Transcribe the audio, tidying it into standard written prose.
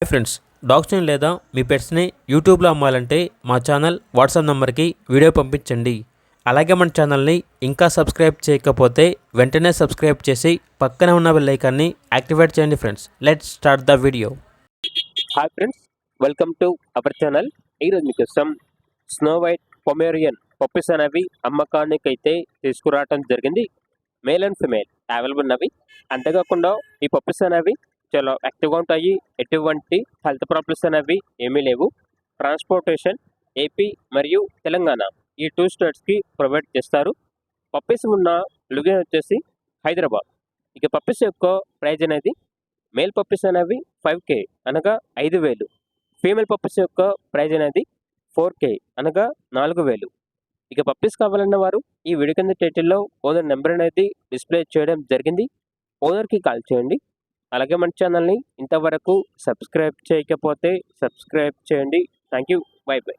Hi friends, డాగ్స్ని లేదా మీ పెట్స్ని యూట్యూబ్లో అమ్మాలంటే మా ఛానల్ వాట్సాప్ నెంబర్కి వీడియో పంపించండి. అలాగే మన ఛానల్ని ఇంకా సబ్స్క్రైబ్ చేయకపోతే వెంటనే సబ్స్క్రైబ్ చేసి పక్కనే ఉన్న బెల్ ఐకాన్ని యాక్టివేట్ చేయండి. Friends, let's start the video. Hi friends, welcome to our channel. ఈరోజు మీకోసం స్నో వైట్ పొమేరియన్ పప్పీస్ అనేవి అమ్మకానికి అయితే తీసుకురావడం జరిగింది. మేల్ అండ్ ఫిమేల్ అవైలబుల్ ఉన్నవి. అంతేకాకుండా ఈ పప్పీస్ అనేవి చాలా యాక్టివ్గా ఉంటాయి. ఎటువంటి హెల్త్ ప్రాబ్లమ్స్ అనేవి ఏమీ లేవు. ట్రాన్స్పోర్టేషన్ ఏపీ మరియు తెలంగాణ ఈ 2 స్టేట్స్కి ప్రొవైడ్ చేస్తారు. పప్పీస్ ఉన్న లొకేషన్ వచ్చేసి హైదరాబాద్. ఇక పప్పీస్ యొక్క ప్రైజ్ అనేది మేల్ పప్పీస్ అనేవి 5K అనగా 5,000. ఫీమేల్ పప్పీస్ యొక్క ప్రైజ్ అనేది 4K అనగా 4,000. ఇక పప్పీస్ కావాలన్న వారు ఈ వీడియో కింద టైటిల్లో ఓనర్ నెంబర్ అనేది డిస్ప్లే చేయడం జరిగింది. ఓనర్కి కాల్ చేయండి. అలాగే మన ఛానల్ని ఇంతవరకు సబ్స్క్రైబ్ చేయకపోతే సబ్స్క్రైబ్ చేయండి. Thank you. By by.